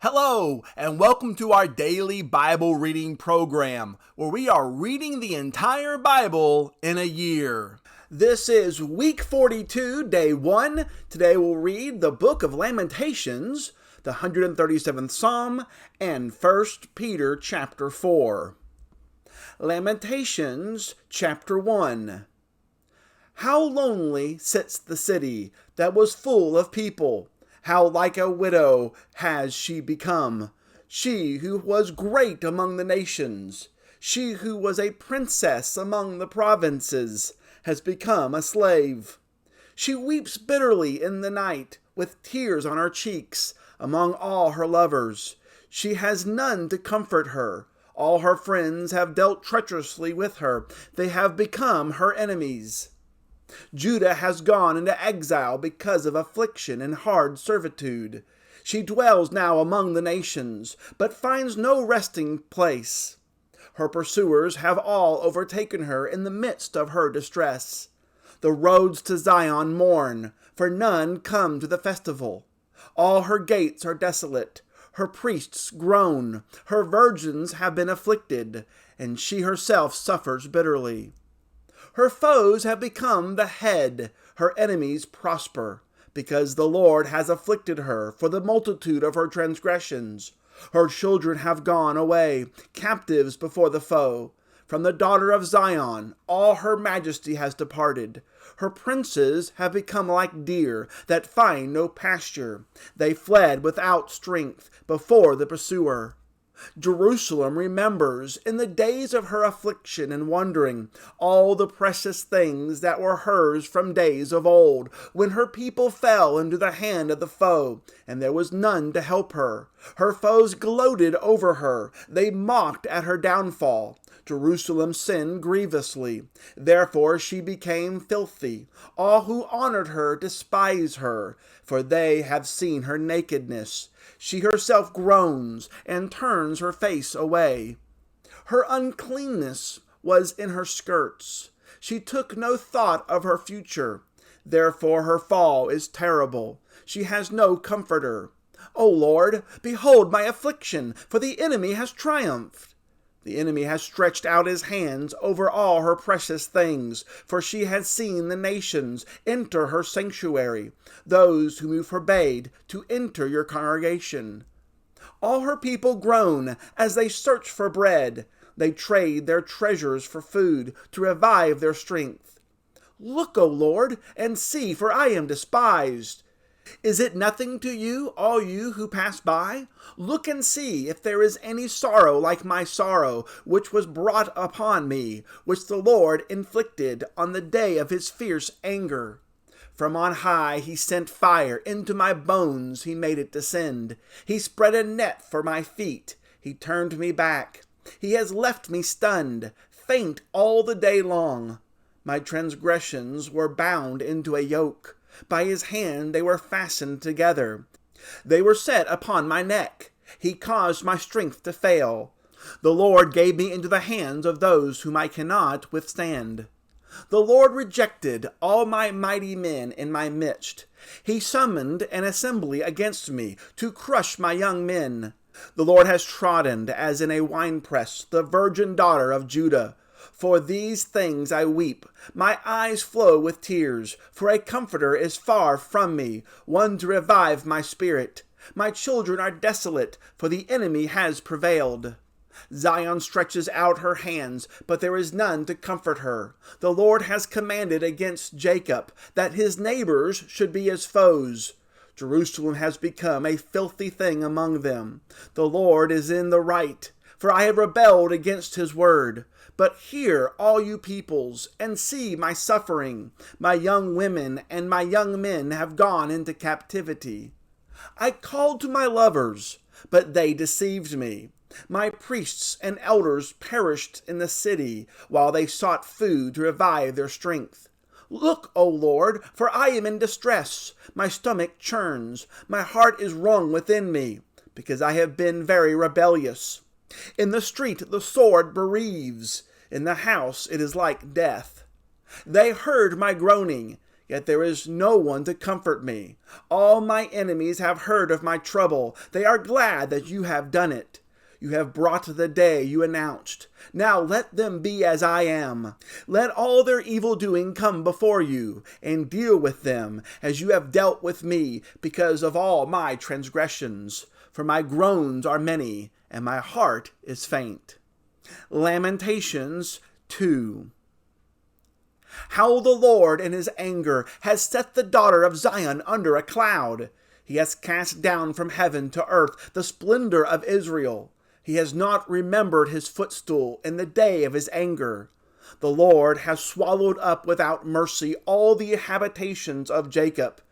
Hello, and welcome to our daily Bible reading program, where we are reading the entire Bible in a year. This is week 42, day 1. Today we'll read the book of Lamentations, the 137th Psalm, and 1 Peter chapter 4. Lamentations chapter 1. How lonely sits the city that was full of people! How like a widow has she become, she who was great among the nations, she who was a princess among the provinces, has become a slave. She weeps bitterly in the night, with tears on her cheeks, among all her lovers. She has none to comfort her. All her friends have dealt treacherously with her. They have become her enemies. Judah has gone into exile because of affliction and hard servitude. She dwells now among the nations, but finds no resting place. Her pursuers have all overtaken her in the midst of her distress. The roads to Zion mourn, for none come to the festival. All her gates are desolate. Her priests groan. Her virgins have been afflicted, and she herself suffers bitterly. Her foes have become the head, her enemies prosper, because the Lord has afflicted her for the multitude of her transgressions. Her children have gone away, captives before the foe. From the daughter of Zion, all her majesty has departed. Her princes have become like deer that find no pasture. They fled without strength before the pursuer. Jerusalem remembers in the days of her affliction and wandering all the precious things that were hers from days of old, when her people fell into the hand of the foe, and there was none to help her. Her foes gloated over her. They mocked at her downfall. Jerusalem sinned grievously. Therefore she became filthy. All who honored her despise her, for they have seen her nakedness. She herself groans and turns her face away. Her uncleanness was in her skirts. She took no thought of her future. Therefore her fall is terrible. She has no comforter. O Lord, behold my affliction, for the enemy has triumphed. The enemy has stretched out his hands over all her precious things, for she has seen the nations enter her sanctuary, those whom you forbade to enter your congregation. All her people groan as they search for bread. They trade their treasures for food to revive their strength. Look, O Lord, and see, for I am despised. Is it nothing to you, all you who pass by? Look and see if there is any sorrow like my sorrow, which was brought upon me, which the Lord inflicted on the day of his fierce anger. From on high he sent fire, into my bones he made it descend. He spread a net for my feet, he turned me back. He has left me stunned, faint all the day long. My transgressions were bound into a yoke. By his hand they were fastened together. They were set upon my neck. He caused my strength to fail. The Lord gave me into the hands of those whom I cannot withstand. The Lord rejected all my mighty men in my midst. He summoned an assembly against me to crush my young men. The Lord has trodden as in a winepress the virgin daughter of Judah. For these things I weep. My eyes flow with tears, for a comforter is far from me, one to revive my spirit. My children are desolate, for the enemy has prevailed. Zion stretches out her hands, but there is none to comfort her. The Lord has commanded against Jacob that his neighbors should be his foes. Jerusalem has become a filthy thing among them. The Lord is in the right, for I have rebelled against his word. But hear, all you peoples, and see my suffering. My young women and my young men have gone into captivity. I called to my lovers, but they deceived me. My priests and elders perished in the city, while they sought food to revive their strength. Look, O Lord, for I am in distress. My stomach churns. My heart is wrung within me, because I have been very rebellious. In the street the sword bereaves. In the house it is like death. They heard my groaning. yet there is no one to comfort me. All my enemies have heard of my trouble. They are glad that you have done it. You have brought the day you announced. Now let them be as I am. Let all their evil doing come before you, and deal with them as you have dealt with me, because of all my transgressions. For my groans are many, and my heart is faint. Lamentations 2. How the Lord in his anger has set the daughter of Zion under a cloud. He has cast down from heaven to earth the splendor of Israel. He has not remembered his footstool in the day of his anger. The Lord has swallowed up without mercy all the habitations of Jacob.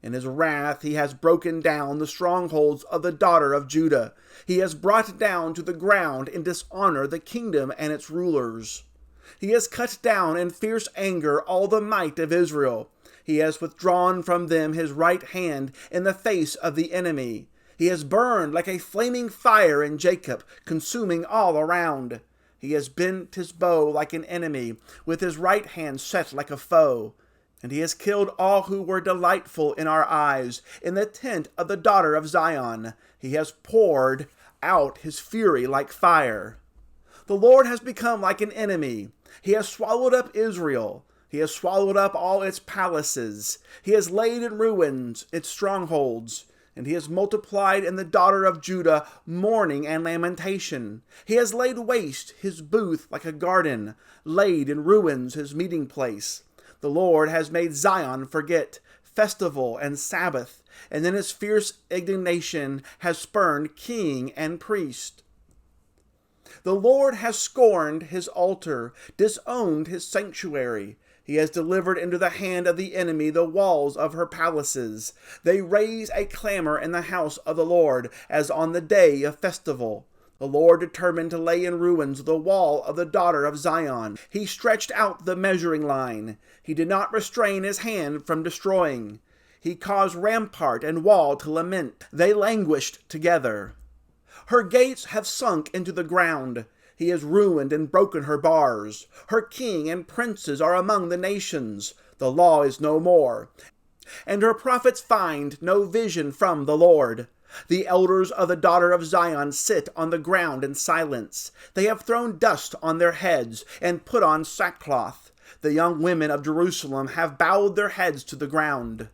In his wrath he has broken down the strongholds of the daughter of Judah. He has brought down to the ground in dishonor the kingdom and its rulers. He has cut down in fierce anger all the might of Israel. He has withdrawn from them his right hand in the face of the enemy. He has burned like a flaming fire in Jacob, consuming all around. He has bent his bow like an enemy, with his right hand set like a foe. And he has killed all who were delightful in our eyes. In the tent of the daughter of Zion, he has poured out his fury like fire. The Lord has become like an enemy. He has swallowed up Israel. He has swallowed up all its palaces. He has laid in ruins its strongholds. And he has multiplied in the daughter of Judah mourning and lamentation. He has laid waste his booth like a garden, laid in ruins his meeting place. The Lord has made Zion forget festival and Sabbath, and in his fierce indignation has spurned king and priest. The Lord has scorned his altar, disowned his sanctuary. He has delivered into the hand of the enemy the walls of her palaces. They raise a clamor in the house of the Lord, as on the day of festival. The Lord determined to lay in ruins the wall of the daughter of Zion. He stretched out the measuring line. He did not restrain his hand from destroying. He caused rampart and wall to lament. They languished together. Her gates have sunk into the ground. He has ruined and broken her bars. Her king and princes are among the nations. The law is no more, and her prophets find no vision from the Lord. The elders of the daughter of Zion sit on the ground in silence. They have thrown dust on their heads and put on sackcloth. The young women of Jerusalem have bowed their heads to the ground.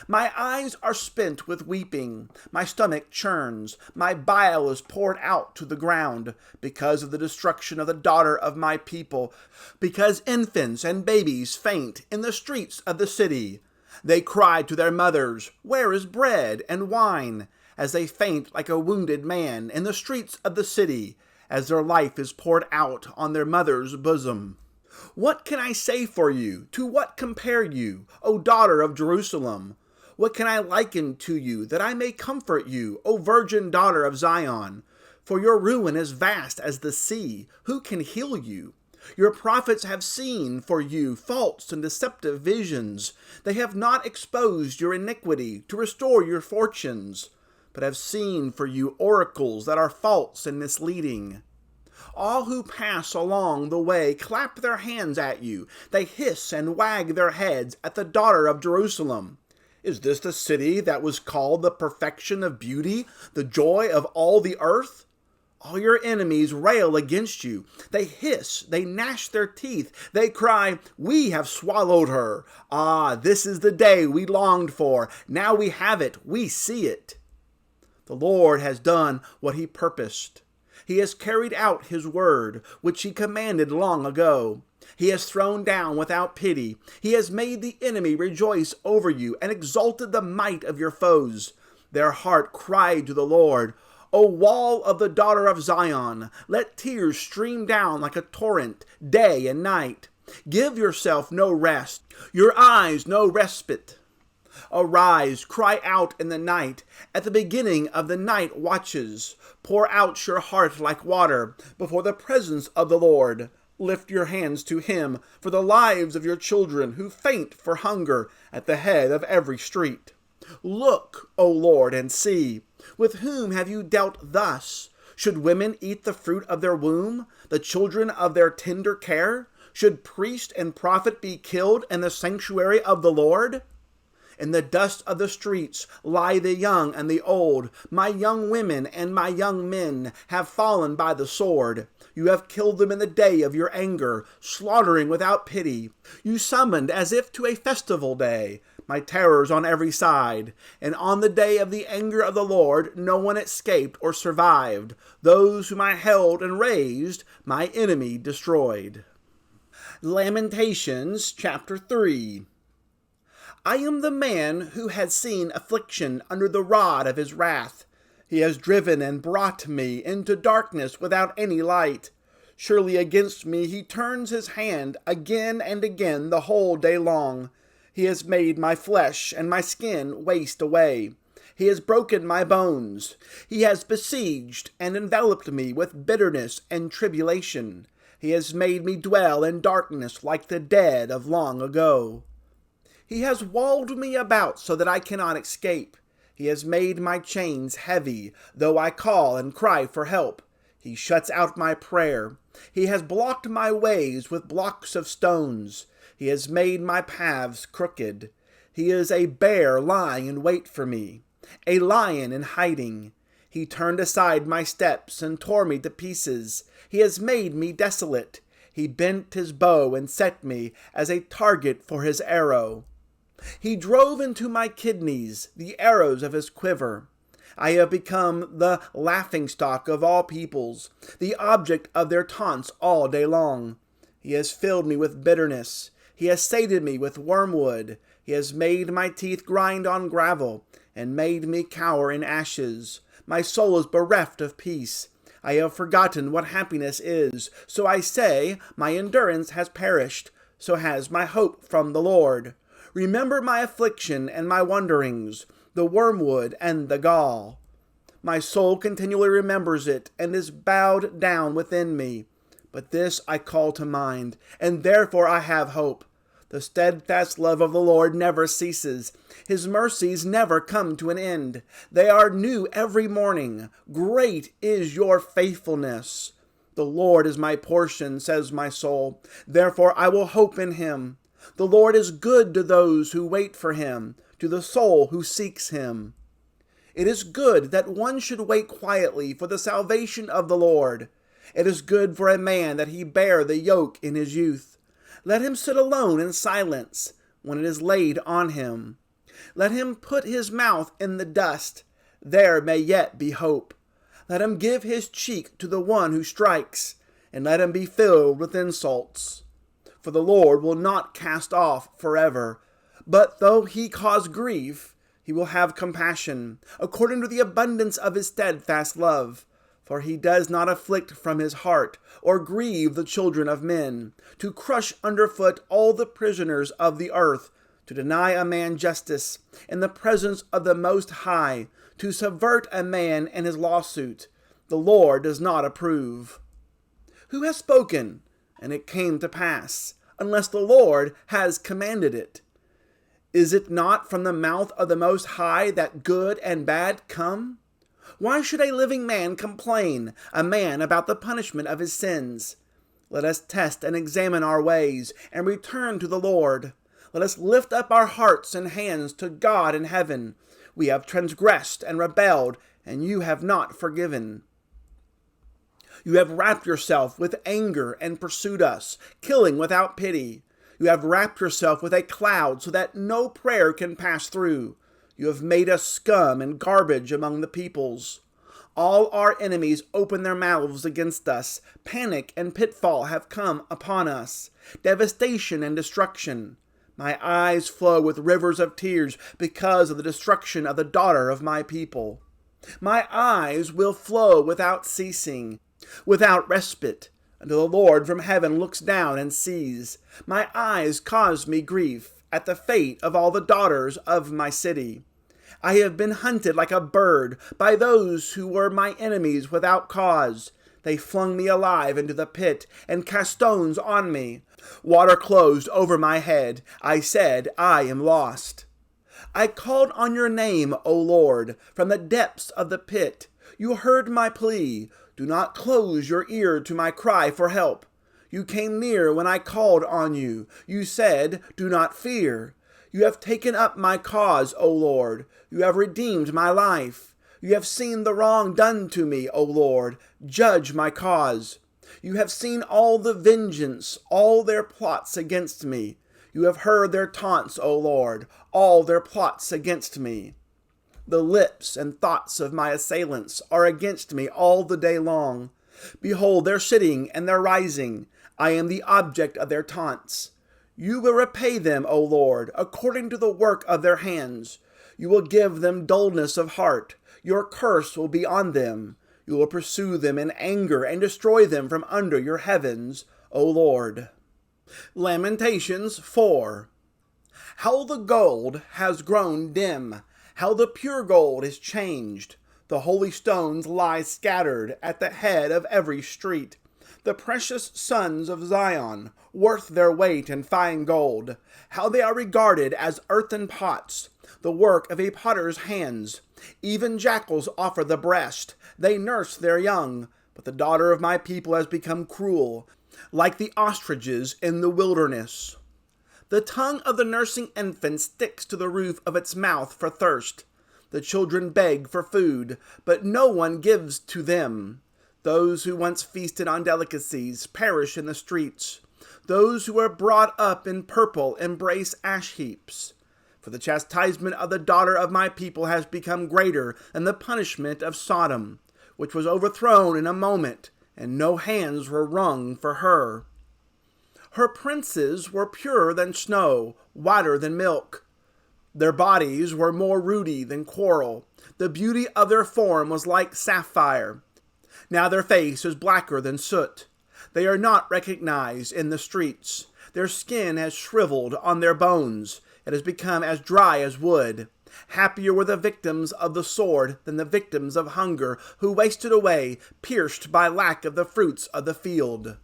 My eyes are spent with weeping. My stomach churns. My bile is poured out to the ground because of the destruction of the daughter of my people, because infants and babies faint in the streets of the city. They cry to their mothers, "Where is bread and wine?" as they faint like a wounded man in the streets of the city, as their life is poured out on their mother's bosom. What can I say for you? To what compare you, O daughter of Jerusalem? What can I liken to you, that I may comfort you, O virgin daughter of Zion? For your ruin is vast as the sea. Who can heal you? Your prophets have seen for you false and deceptive visions. They have not exposed your iniquity to restore your fortunes, but have seen for you oracles that are false and misleading. All who pass along the way clap their hands at you. They hiss and wag their heads at the daughter of Jerusalem. Is this the city that was called the perfection of beauty, the joy of all the earth? All your enemies rail against you. They hiss, they gnash their teeth. They cry, "We have swallowed her. Ah, this is the day we longed for. Now we have it, we see it." The Lord has done what he purposed. He has carried out his word, which he commanded long ago. He has thrown down without pity. He has made the enemy rejoice over you and exalted the might of your foes. Their heart cried to the Lord, "O wall of the daughter of Zion, let tears stream down like a torrent, day and night. Give yourself no rest, your eyes no respite. Arise, cry out in the night, at the beginning of the night watches. Pour out your heart like water before the presence of the Lord. Lift your hands to him for the lives of your children who faint for hunger at the head of every street. Look, O Lord, and see, with whom have you dealt thus? Should women eat the fruit of their womb, the children of their tender care? Should priest and prophet be killed in the sanctuary of the Lord? In the dust of the streets lie the young and the old. My young women and my young men have fallen by the sword. You have killed them in the day of your anger, slaughtering without pity. You summoned as if to a festival day my terrors on every side. And on the day of the anger of the Lord no one escaped or survived. Those whom I held and raised, my enemy destroyed. Lamentations chapter 3. I am the man who has seen affliction under the rod of his wrath. He has driven and brought me into darkness without any light. Surely against me he turns his hand again and again the whole day long. He has made my flesh and my skin waste away. He has broken my bones. He has besieged and enveloped me with bitterness and tribulation. He has made me dwell in darkness like the dead of long ago. He has walled me about so that I cannot escape. He has made my chains heavy, though I call and cry for help. He shuts out my prayer. He has blocked my ways with blocks of stones. He has made my paths crooked. He is a bear lying in wait for me, a lion in hiding. He turned aside my steps and tore me to pieces. He has made me desolate. He bent his bow and set me as a target for his arrow. He drove into my kidneys the arrows of his quiver. I have become the laughingstock of all peoples, the object of their taunts all day long. He has filled me with bitterness. He has sated me with wormwood. He has made my teeth grind on gravel, and made me cower in ashes. My soul is bereft of peace. I have forgotten what happiness is. So I say, my endurance has perished. So has my hope from the Lord. Remember my affliction and my wanderings, the wormwood and the gall. My soul continually remembers it, and is bowed down within me. But this I call to mind, and therefore I have hope. The steadfast love of the Lord never ceases. His mercies never come to an end. They are new every morning. Great is your faithfulness. The Lord is my portion, says my soul. Therefore I will hope in him. The Lord is good to those who wait for him, to the soul who seeks him. It is good that one should wait quietly for the salvation of the Lord. It is good for a man that he bear the yoke in his youth. Let him sit alone in silence when it is laid on him. Let him put his mouth in the dust. There may yet be hope. Let him give his cheek to the one who strikes, and let him be filled with insults. For the Lord will not cast off forever, but though he cause grief, he will have compassion, according to the abundance of his steadfast love. For he does not afflict from his heart, or grieve the children of men, to crush underfoot all the prisoners of the earth, to deny a man justice in the presence of the Most High, to subvert a man in his lawsuit. The Lord does not approve. Who has spoken, and it came to pass, unless the Lord has commanded it? Is it not from the mouth of the Most High that good and bad come? Why should a living man complain, a man about the punishment of his sins? Let us test and examine our ways, and return to the Lord. Let us lift up our hearts and hands to God in heaven. We have transgressed and rebelled, and you have not forgiven. You have wrapped yourself with anger and pursued us, killing without pity. You have wrapped yourself with a cloud so that no prayer can pass through. You have made us scum and garbage among the peoples. All our enemies open their mouths against us. Panic and pitfall have come upon us. Devastation and destruction. My eyes flow with rivers of tears because of the destruction of the daughter of my people. My eyes will flow without ceasing, without respite, until the Lord from heaven looks down and sees. My eyes cause me grief at the fate of all the daughters of my city. I have been hunted like a bird by those who were my enemies without cause. They flung me alive into the pit and cast stones on me. Water closed over my head. I said, I am lost. I called on your name, O Lord, from the depths of the pit. You heard my plea. Do not close your ear to my cry for help. You came near when I called on you. You said, do not fear. You have taken up my cause, O Lord. You have redeemed my life. You have seen the wrong done to me, O Lord. Judge my cause. You have seen all the vengeance, all their plots against me. You have heard their taunts, O Lord, all their plots against me. The lips and thoughts of my assailants are against me all the day long. Behold, their sitting and their rising. I am the object of their taunts. You will repay them, O Lord, according to the work of their hands. You will give them dullness of heart. Your curse will be on them. You will pursue them in anger and destroy them from under your heavens, O Lord. Lamentations 4. How the gold has grown dim, how the pure gold is changed. The holy stones lie scattered at the head of every street. The precious sons of Zion, worth their weight in fine gold, how they are regarded as earthen pots, the work of a potter's hands. Even jackals offer the breast, they nurse their young, but the daughter of my people has become cruel, like the ostriches in the wilderness. The tongue of the nursing infant sticks to the roof of its mouth for thirst. The children beg for food, but no one gives to them. Those who once feasted on delicacies perish in the streets. Those who are brought up in purple embrace ash heaps. For the chastisement of the daughter of my people has become greater than the punishment of Sodom, which was overthrown in a moment, and no hands were wrung for her. Her princes were purer than snow, whiter than milk. Their bodies were more ruddy than coral. The beauty of their form was like sapphire. Now their face is blacker than soot. They are not recognized in the streets. Their skin has shriveled on their bones. It has become as dry as wood. Happier were the victims of the sword than the victims of hunger, who wasted away, pierced by lack of the fruits of the field.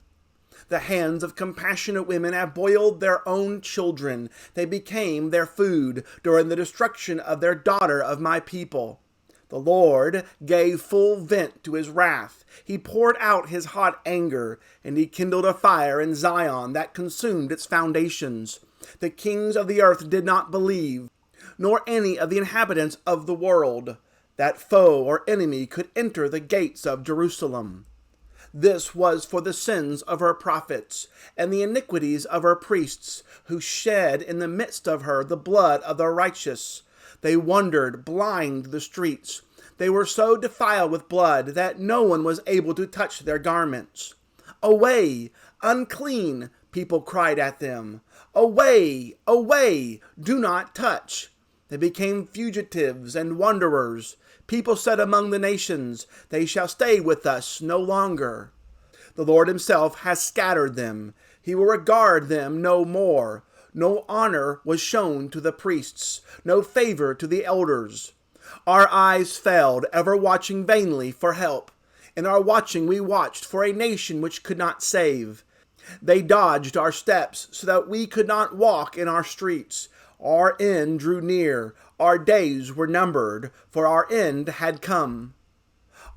The hands of compassionate women have boiled their own children. They became their food during the destruction of their daughter of my people. The Lord gave full vent to his wrath. He poured out his hot anger, and he kindled a fire in Zion that consumed its foundations. The kings of the earth did not believe, nor any of the inhabitants of the world, that foe or enemy could enter the gates of Jerusalem. This was for the sins of her prophets, and the iniquities of her priests, who shed in the midst of her the blood of the righteous. They wandered blind the streets. They were so defiled with blood that no one was able to touch their garments. Away, unclean, people cried at them. Away, away, do not touch. They became fugitives and wanderers. People said among the nations, they shall stay with us no longer. The Lord himself has scattered them. He will regard them no more. No honor was shown to the priests, no favor to the elders. Our eyes failed, ever watching vainly for help. In our watching we watched for a nation which could not save. They dodged our steps so that we could not walk in our streets. Our end drew near. Our days were numbered, for our end had come.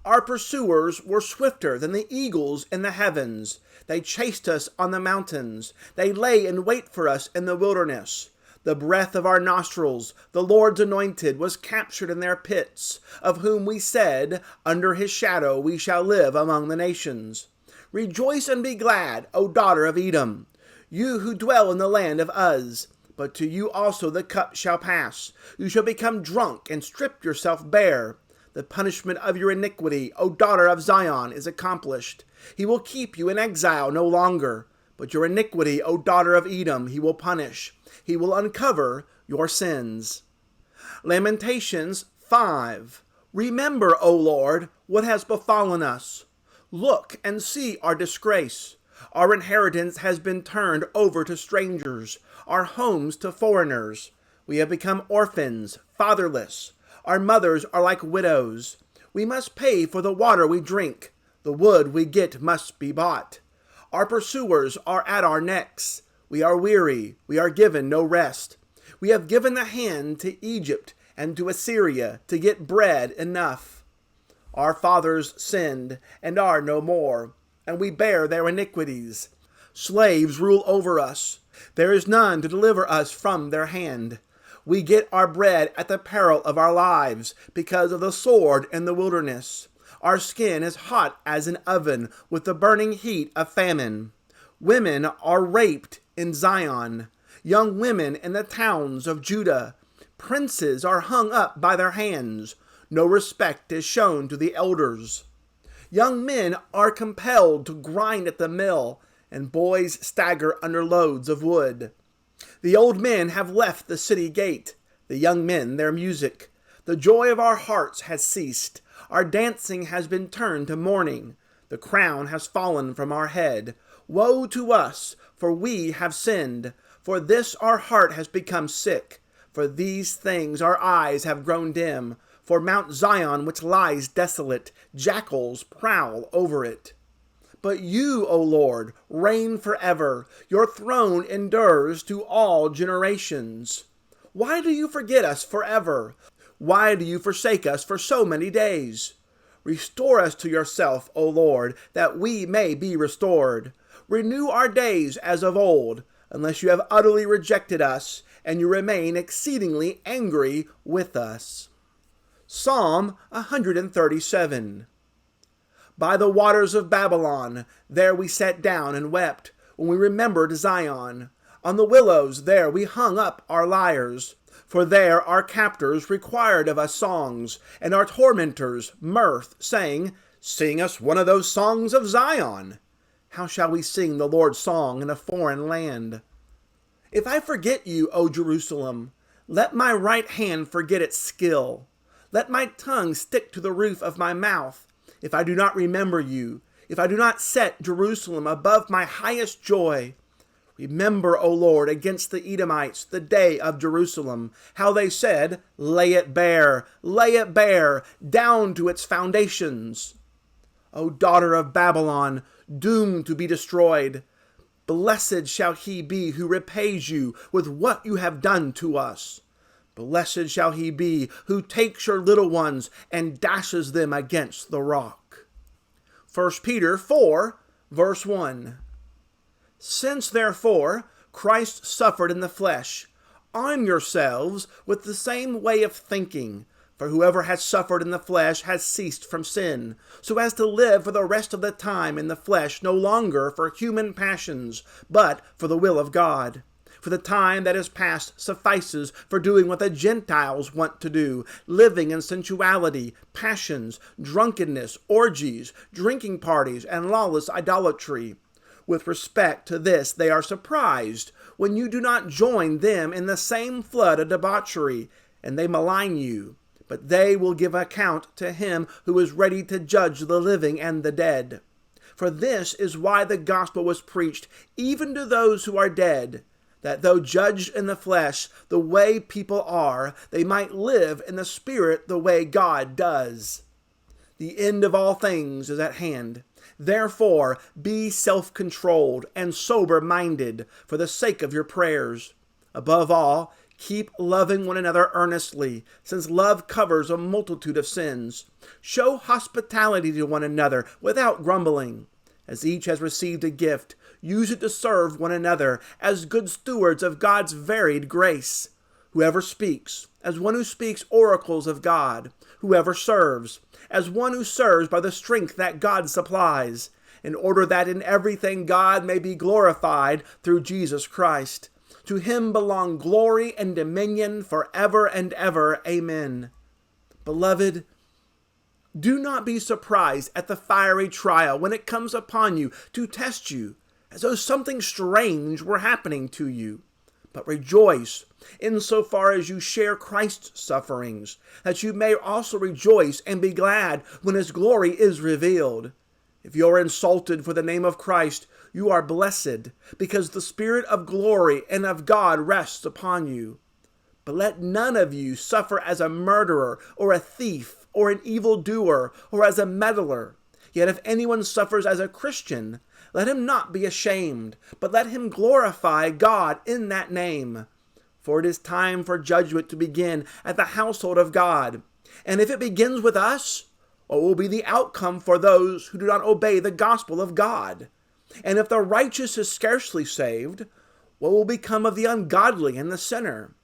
Our pursuers were swifter than the eagles in the heavens. They chased us on the mountains. They lay in wait for us in the wilderness. The breath of our nostrils, the Lord's anointed, was captured in their pits, of whom we said, under his shadow we shall live among the nations. Rejoice and be glad, O daughter of Edom, you who dwell in the land of Uz. But to you also the cup shall pass. You shall become drunk and strip yourself bare. The punishment of your iniquity, O daughter of Zion, is accomplished. He will keep you in exile no longer. But your iniquity, O daughter of Edom, he will punish. He will uncover your sins. Lamentations 5. Remember, O Lord, what has befallen us. Look and see our disgrace. Our inheritance has been turned over to strangers, our homes to foreigners. We have become orphans, fatherless. Our mothers are like widows. We must pay for the water we drink. The wood we get must be bought. Our pursuers are at our necks. We are weary. We are given no rest. We have given the hand to Egypt and to Assyria to get bread enough. Our fathers sinned and are no more, and we bear their iniquities. Slaves rule over us. There is none to deliver us from their hand. We get our bread at the peril of our lives because of the sword in the wilderness. Our skin is hot as an oven with the burning heat of famine. Women are raped in Zion, young women in the towns of Judah. Princes are hung up by their hands. No respect is shown to the elders. Young men are compelled to grind at the mill, and boys stagger under loads of wood. The old men have left the city gate, the young men their music. The joy of our hearts has ceased. Our dancing has been turned to mourning. The crown has fallen from our head. Woe to us, for we have sinned. For this our heart has become sick. For these things our eyes have grown dim. For Mount Zion, which lies desolate, jackals prowl over it. But you, O Lord, reign forever. Your throne endures to all generations. Why do you forget us forever? Why do you forsake us for so many days? Restore us to yourself, O Lord, that we may be restored. Renew our days as of old, unless you have utterly rejected us, and you remain exceedingly angry with us. Psalm 137. By the waters of Babylon, there we sat down and wept, when we remembered Zion. On the willows there we hung up our lyres. For there our captors required of us songs, and our tormentors mirth, saying, Sing us one of those songs of Zion. How shall we sing the Lord's song in a foreign land? If I forget you, O Jerusalem, let my right hand forget its skill. Let my tongue stick to the roof of my mouth, if I do not remember you, if I do not set Jerusalem above my highest joy. Remember, O Lord, against the Edomites, the day of Jerusalem, how they said, lay it bare, down to its foundations. O daughter of Babylon, doomed to be destroyed, blessed shall he be who repays you with what you have done to us. Blessed shall he be who takes your little ones and dashes them against the rock. 1 Peter 4, verse 1. Since, therefore, Christ suffered in the flesh, arm yourselves with the same way of thinking. For whoever has suffered in the flesh has ceased from sin, so as to live for the rest of the time in the flesh, no longer for human passions, but for the will of God. For the time that is past suffices for doing what the Gentiles want to do, living in sensuality, passions, drunkenness, orgies, drinking parties, and lawless idolatry. With respect to this, they are surprised when you do not join them in the same flood of debauchery, and they malign you. But they will give account to him who is ready to judge the living and the dead. For this is why the gospel was preached even to those who are dead, that though judged in the flesh the way people are, they might live in the spirit the way God does. The end of all things is at hand. Therefore, be self-controlled and sober-minded for the sake of your prayers. Above all, keep loving one another earnestly, since love covers a multitude of sins. Show hospitality to one another without grumbling. As each has received a gift, use it to serve one another as good stewards of God's varied grace. Whoever speaks, as one who speaks oracles of God. Whoever serves, as one who serves by the strength that God supplies, in order that in everything God may be glorified through Jesus Christ. To him belong glory and dominion forever and ever. Amen. Beloved, do not be surprised at the fiery trial when it comes upon you to test you, as though something strange were happening to you. But rejoice insofar as you share Christ's sufferings, that you may also rejoice and be glad when his glory is revealed. If you are insulted for the name of Christ, you are blessed, because the Spirit of glory and of God rests upon you. But let none of you suffer as a murderer, or a thief, or an evildoer, or as a meddler. Yet if anyone suffers as a Christian, let him not be ashamed, but let him glorify God in that name. For it is time for judgment to begin at the household of God. And if it begins with us, what will be the outcome for those who do not obey the gospel of God? And if the righteous is scarcely saved, what will become of the ungodly and the sinner?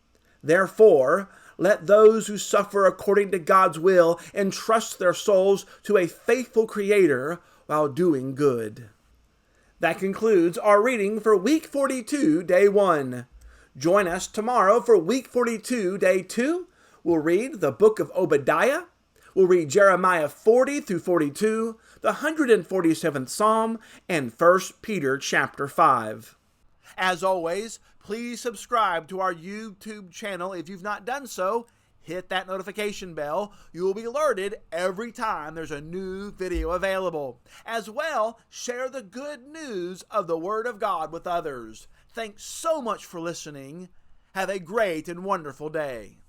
Therefore, let those who suffer according to God's will entrust their souls to a faithful Creator while doing good. That concludes our reading for week 42, day 1. Join us tomorrow for week 42, day 2. We'll read the book of Obadiah. We'll read Jeremiah 40 through 42, the 147th Psalm, and 1 Peter chapter 5. As always, please subscribe to our YouTube channel if you've not done so. Hit that notification bell. You will be alerted every time there's a new video available. As well, share the good news of the Word of God with others. Thanks so much for listening. Have a great and wonderful day.